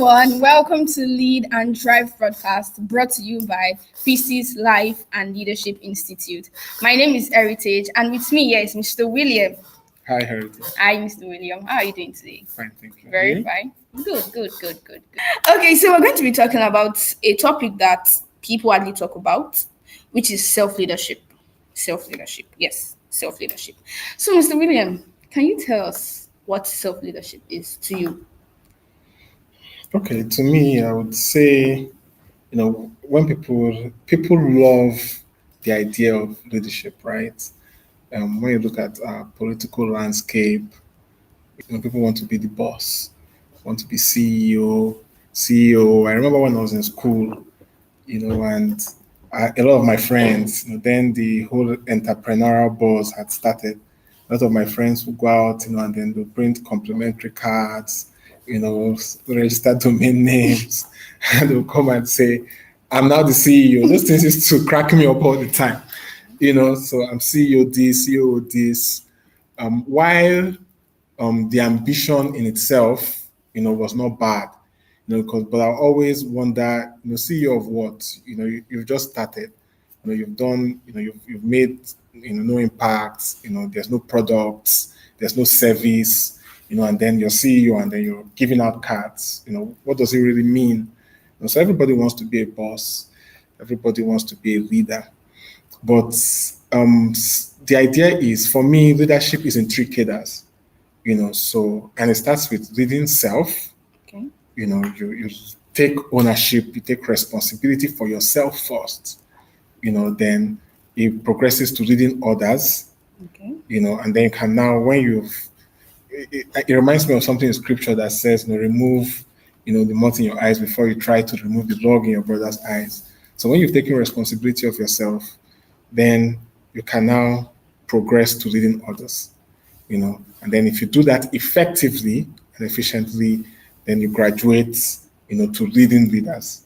everyone. Welcome to Lead and Thrive Podcast, brought to you by PLLI Life and Leadership Institute. My name is Heritage, and with me here is Mr. William. Hi, Heritage. Hi, Mr. William. How are you doing today? Fine, thank you. Very fine. Good. Okay, so we're going to be talking about a topic that people hardly talk about, which is self-leadership. Yes, self-leadership. So, Mr. William, can you tell us what self-leadership is to you? Okay, to me, I would say, when people love the idea of leadership, right? When you look at our political landscape, people want to be the boss, want to be CEO. I remember when I was in school, and a lot of my friends, then the whole entrepreneurial buzz had started. A lot of my friends would go out, and then they'll print complimentary cards, register domain names, and they'll come and say, I'm now the CEO. Those things used to crack me up all the time, so I'm CEO this, CEO this. While the ambition in itself, was not bad, but I always wonder, CEO of what? You've just started, you've done, you've made, no impact, there's no products, there's no service, and then you're CEO and then you're giving out cards, what does it really mean? So everybody wants to be a boss, everybody wants to be a leader, but the idea is, for me, leadership is in three cadres, and it starts with leading self. Okay. You take ownership, you take responsibility for yourself first, then it progresses to leading others, Okay. And then you can now, when it reminds me of something in scripture that says, remove, the mote in your eyes before you try to remove the log in your brother's eyes. So when you've taken responsibility of yourself, then you can now progress to leading others, and then if you do that effectively and efficiently, then you graduate, to leading leaders.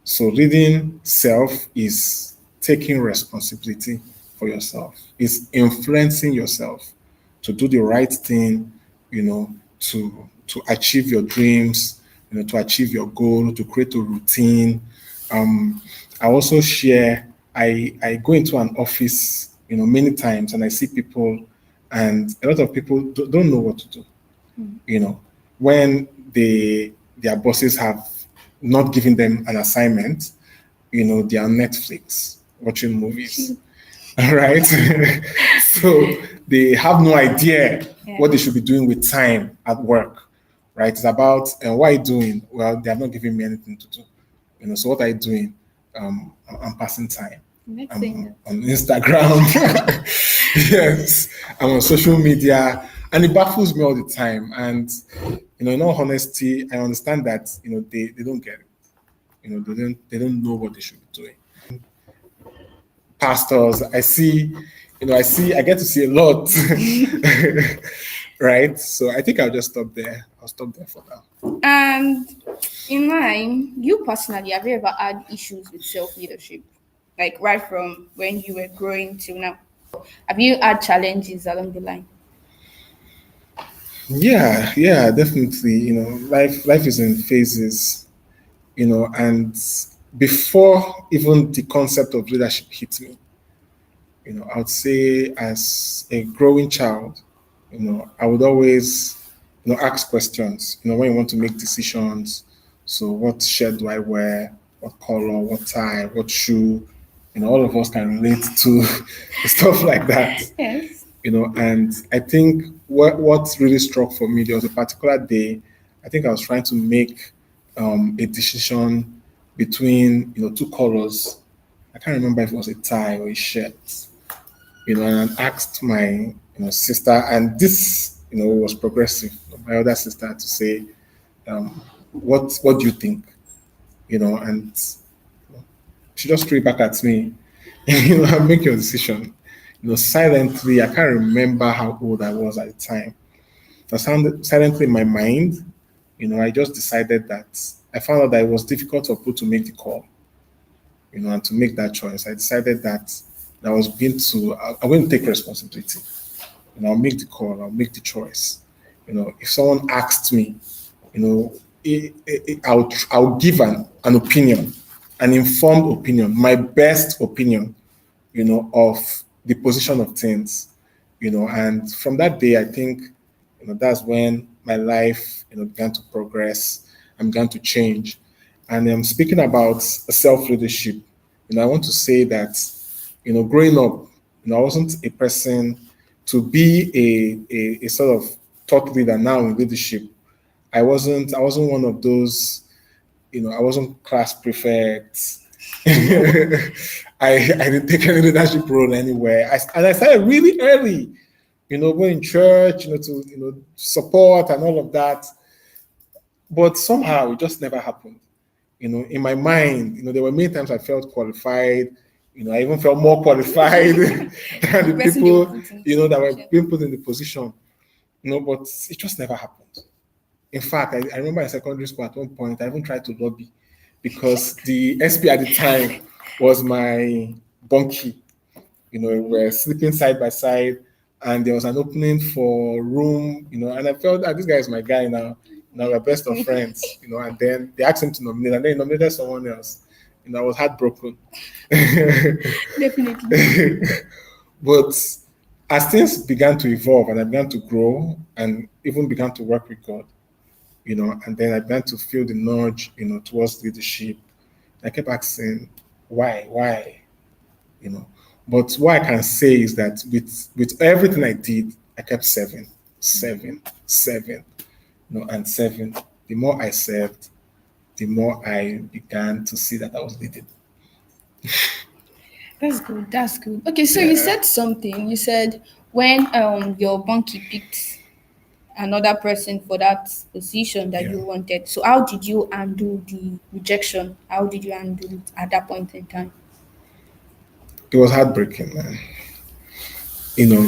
So leading self is taking responsibility for yourself, is influencing yourself to do the right thing, to achieve your dreams, to achieve your goal, to create a routine. I also share, I go into an office, many times, and I see people, and a lot of people don't know what to do. When their bosses have not given them an assignment, they're on Netflix watching movies. Right? So they have no idea what they should be doing with time at work. Right? It's about, what are you doing? Well, they have not given me anything to do. So what are you doing? I'm passing time. I'm on Instagram. Yes, I'm on social media, and it baffles me all the time. And in all honesty, I understand that they don't get it. They don't know what they should be doing. Pastors, I get to see a lot. Right? So I think I'll just stop there. I'll stop there for now. And in line, you personally, have you ever had issues with self-leadership? Like right from when you were growing till now? Have you had challenges along the line? Yeah, definitely. Life is in phases, and before even the concept of leadership hit me, I would say as a growing child, I would always, ask questions, when you want to make decisions. So what shirt do I wear? What color? What tie? What shoe? All of us can relate to stuff like that. Yes. And I think what really struck for me, there was a particular day, I think I was trying to make a decision between, two colors. I can't remember if it was a tie or a shirt, and I asked my, sister, and this, was progressive, my other sister, to say, what do you think? And she just threw it back at me, make your decision. Silently, I can't remember how old I was at the time. I sounded silently in my mind, I just decided that I found out that it was difficult for people to make the call, and to make that choice. I decided that I'm going to take responsibility. I'll make the call, I'll make the choice. If someone asked me, I'll give an opinion, an informed opinion, my best opinion, of the position of things, and from that day, I think, that's when my life, began to progress and began to change. And speaking about self-leadership, I want to say that, growing up, I wasn't a person to be a sort of thought leader now in leadership. I wasn't one of those, I wasn't class prefect. I didn't take any leadership role anywhere. And I started really early, going to church, to support and all of that. But somehow it just never happened. In my mind, there were many times I felt qualified. I even felt more qualified than the people, that were being put in the position. But it just never happened. In fact, I remember in secondary school at one point, I even tried to lobby because the SP at the time was my bunkie. We were sleeping side by side, and there was an opening for room, and I felt that this guy is my guy now. Now we're best of friends, and then they asked him to nominate, and then he nominated someone else. I was heartbroken. Definitely. But as things began to evolve and I began to grow and even began to work with God, and then I began to feel the nudge, towards leadership. I kept asking, why, But what I can say is that with everything I did, I kept serving, and serving. The more I served, the more I began to see that I was leading. That's good. That's good. Okay, so you said something. You said when your bunkie picked another person for that position that you wanted. So how did you handle the rejection? How did you handle it at that point in time? It was heartbreaking, man.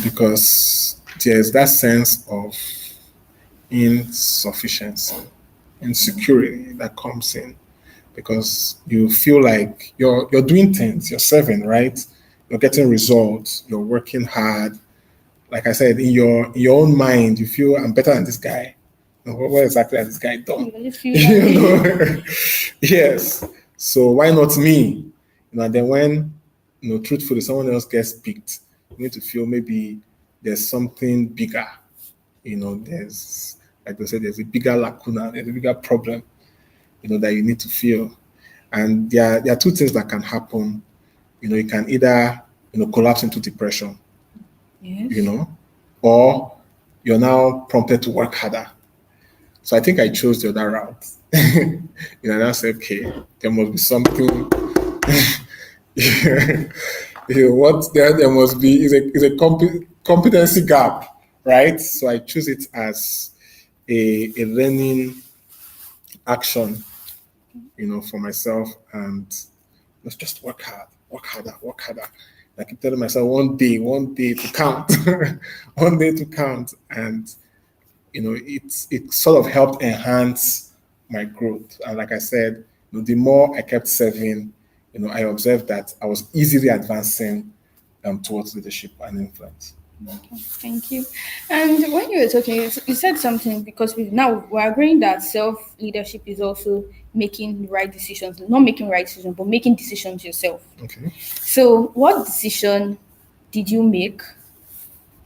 Because there's that sense of insufficiency, insecurity that comes in because you feel like you're doing things, you're serving, right? You're getting results, you're working hard. Like I said, in your own mind, you feel I'm better than this guy. What exactly has this guy done? Yes. So why not me? And then when truthfully someone else gets picked, you need to feel maybe there's something bigger. There's, like they said, there's a bigger lacuna, there's a bigger problem, that you need to feel. And there are two things that can happen. You can either, collapse into depression, Yes. Or you're now prompted to work harder. So I think I chose the other route. And I said, okay, there must be something. What there must be is a competency gap, right? So I choose it as a learning action, for myself, and let's just work hard, work harder. I keep telling myself one day to count, one day to count, and it sort of helped enhance my growth. And like I said, the more I kept serving, I observed that I was easily advancing towards leadership and influence. Okay, thank you. And when you were talking, you said something because we're agreeing that self leadership is also making the right decisions, not making right decisions, but making decisions yourself. Okay. So, what decision did you make,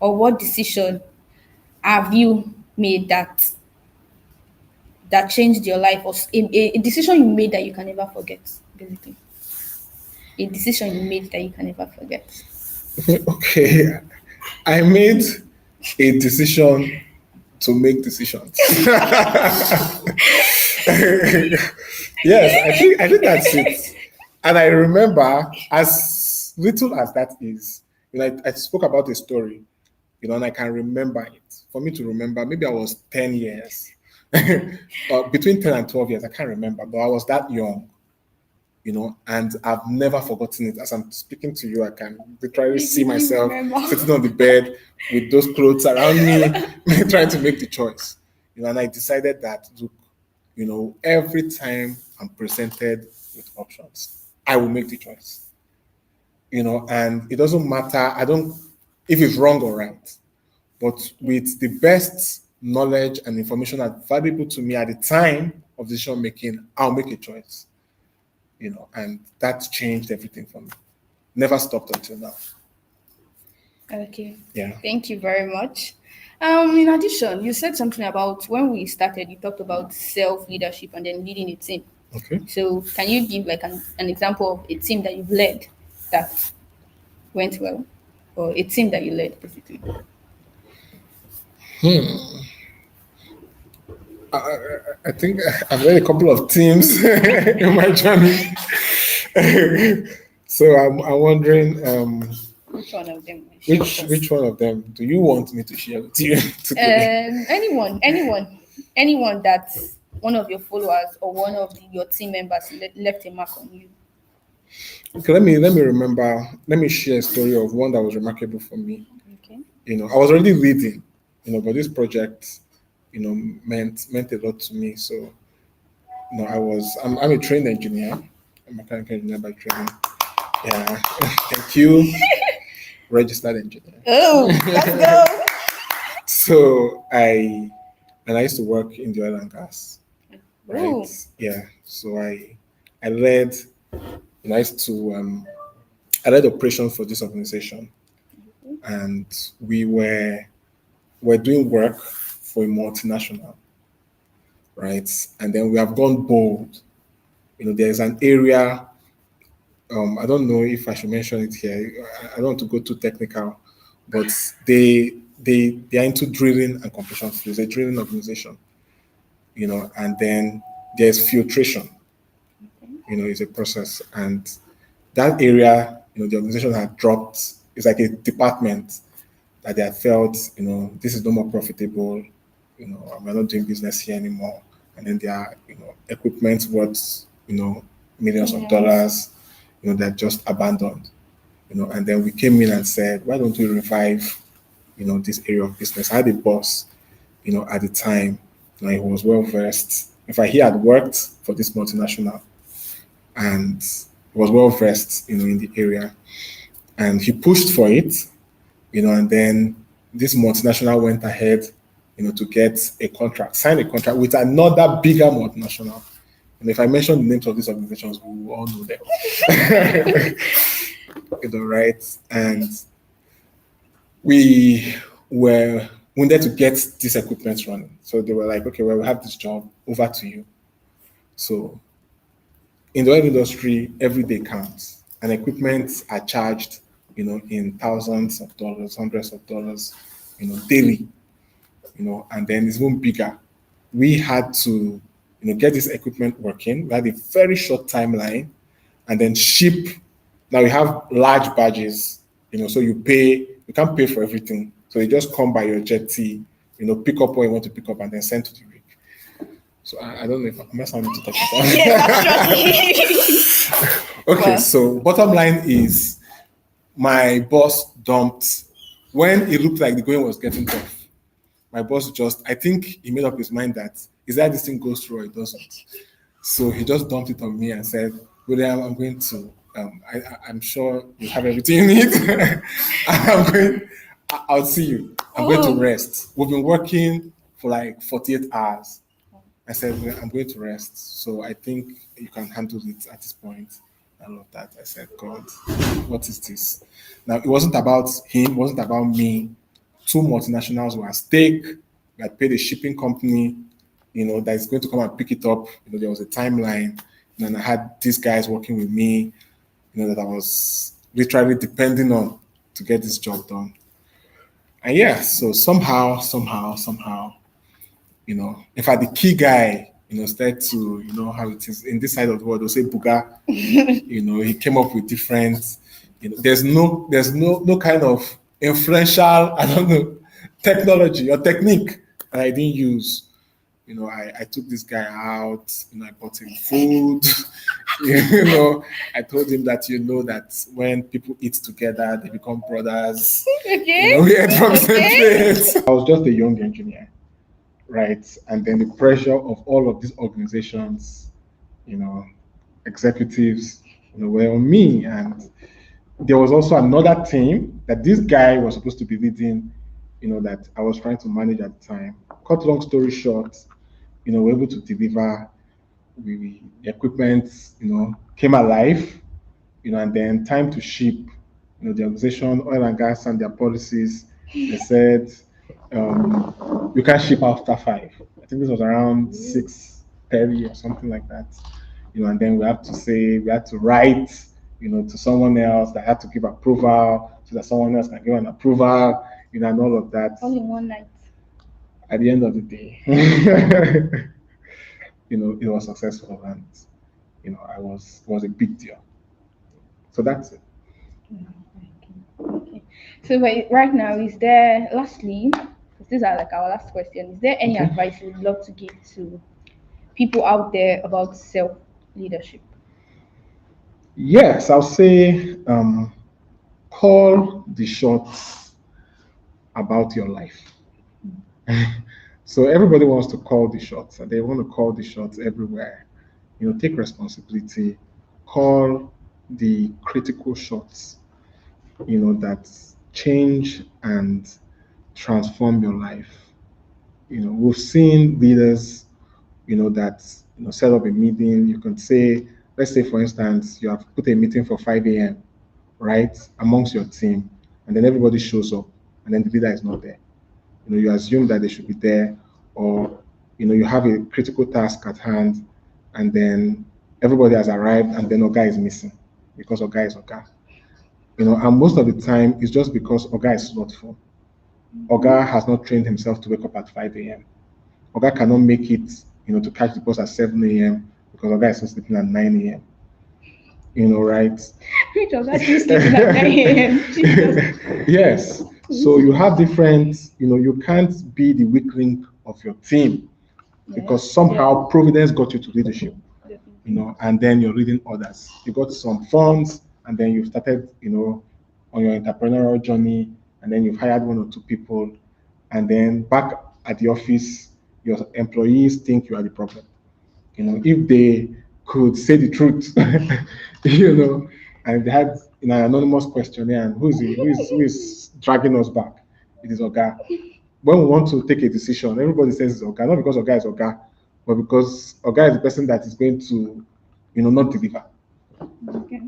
or what decision have you made that changed your life, or a decision you made that you can never forget, basically? A decision you made that you can never forget. Okay. I made a decision to make decisions. Yes, I think that's it. And I remember, as little as that is, I spoke about a story, and I can remember it. For me to remember, maybe I was 10 years, between 10 and 12 years, I can't remember, but I was that young, and I've never forgotten it. As I'm speaking to you, I can literally see myself sitting on the bed with those clothes around me, trying to make the choice. And I decided that, look, every time I'm presented with options, I will make the choice. And it doesn't matter, if it's wrong or right, but with the best knowledge and information are valuable to me at the time of decision making, I'll make a choice. And that changed everything for me. Never stopped until now. Okay. Yeah. Thank you very much. In addition, you said something about when we started, you talked about self-leadership and then leading a team. Okay. So can you give like an example of a team that you've led that went well? Or a team that you led, basically? I think I've led a couple of teams in my journey. So I'm wondering Which one of them? which one of them do you want me to share with you today? Anyone that one of your followers or one of your team members left a mark on you. Okay, let me remember. Let me share a story of one that was remarkable for me. Okay. I was already leading, but this project, meant a lot to me. So, I'm a trained engineer. I'm a mechanical engineer by training. Yeah, thank you. Registered engineer. Oh, let's go. So I used to work in the oil and gas. Right. Ooh. Yeah. So I led. I used to I led operations for this organization, and we were doing work for a multinational, right? And then we have gone bold. There's an area. I don't know if I should mention it here. I don't want to go too technical, but they are into drilling and completion fluids. A drilling organization, and then there's filtration. It's a process, and that area, the organization had dropped. It's like a department that they had felt, this is no more profitable. We're not doing business here anymore. And then their, equipment worth, millions of dollars, they're just abandoned. And then we came in and said, why don't we revive, this area of business? I had a boss, at the time, he was well versed. In fact, he had worked for this multinational and was well versed, in the area. And he pushed for it, and then this multinational went ahead, to get a contract, sign a contract with another bigger multinational. And if I mention the names of these organizations, we will all know them. Right? And we wanted to get this equipment running. So they were like, okay, well, we have this job, over to you. So in the oil industry, every day counts, and equipment are charged, in thousands of dollars, hundreds of dollars, daily, and then it's even bigger. We had to, get this equipment working. We had a very short timeline, and then ship. Now we have large badges, so you can't pay for everything. So you just come by your jetty, pick up what you want to pick up, and then send to the rig. So I don't know if I'm sounding too technical. Okay, so bottom line is my boss dumped when it looked like the going was getting tough. My boss I think he made up his mind that is that this thing goes through or it doesn't. So he just dumped it on me and said, William, I'm going to, I'm sure you have everything you need. I'll see you. I'm going to rest. We've been working for like 48 hours. I said, I'm going to rest. So I think you can handle it at this point. I love that. I said, God, what is this? Now, it wasn't about him. It wasn't about me. Two multinationals were at stake. We had paid a shipping company, that is going to come and pick it up. There was a timeline. And I had these guys working with me, that I was literally depending on to get this job done. And yeah, so somehow, in fact, the key guy, started to, how it is in this side of the world, they'll say Buga, he came up with different, there's no kind of influential, I don't know, technology or technique that I didn't use. I took this guy out, I bought him food, I told him that, that when people eat together, they become brothers. Okay. We ate from the same place. I was just a young engineer. Right. And then the pressure of all of these organizations, executives, were on me. And there was also another team that this guy was supposed to be leading, that I was trying to manage at the time. Cut long story short, we're able to deliver. The equipment, came alive, and then time to ship. The organization, oil and gas, and their policies, they said you can ship after 5. I think this was around 6:30 or something like that. And then we had to write, to someone else that had to give approval so that someone else can give an approval, and all of that. All in one night. At the end of the day, it was successful, and it was a big deal. So that's it. Okay. So right now, lastly, because these are like our last question, is there any advice you would love to give to people out there about self-leadership? Yes, I'll say call the shots about your life. So everybody wants to call the shots, and they want to call the shots everywhere. Take responsibility, call the critical shots, that change and transform your life. We've seen leaders, that set up a meeting. You can say, let's say for instance, you have put a meeting for 5 a.m., right, amongst your team, and then everybody shows up, and then the leader is not there. You assume that they should be there, or you have a critical task at hand, and then everybody has arrived, and then Oga is missing because Oga is Oga. And most of the time it's just because Oga is slothful. Oga has not trained himself to wake up at 5 a.m. Oga cannot make it, to catch the bus at 7 a.m. because Oga is still sleeping at 9 a.m. Right? Which was actually sleeping at 9 a.m. Yes. So you have different, you can't be the weak link of your team because somehow Providence got you to leadership, and then you're leading others. You got some funds, and then you started, on your entrepreneurial journey, and then you've hired 1 or 2 people, and then back at the office, your employees think you are the problem. If they could say the truth, and they had an anonymous questionnaire, and who is dragging us back? It is Oga. When we want to take a decision, everybody says it's Oga, not because Oga is Oga, but because Oga is the person that is going to, not deliver. Okay.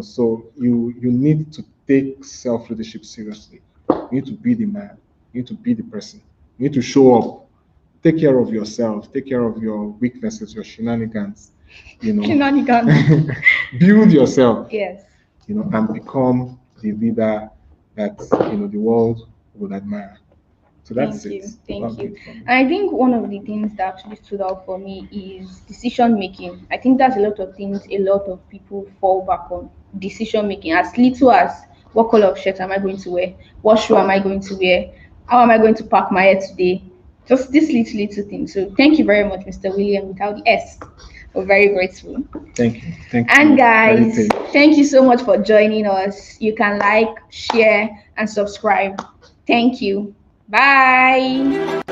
So you need to take self-leadership seriously. You need to be the man. You need to be the person. You need to show up. Take care of yourself. Take care of your weaknesses, your shenanigans. Shenanigans. Build yourself. Yes. And become the leader that the world would admire. So that's Thank you. it. Thank you. And I think one of the things that actually stood out for me is decision making. I think that's a lot of things a lot of people fall back on. Decision making, as little as what color of shirt am I going to wear, what shoe am I going to wear, how am I going to pack my hair today. Just this little thing. So thank you very much, Mr. William, without the S. We're very grateful. Thank you. And guys, thank you so much for joining us. You can like, share, and subscribe. Thank you. Bye.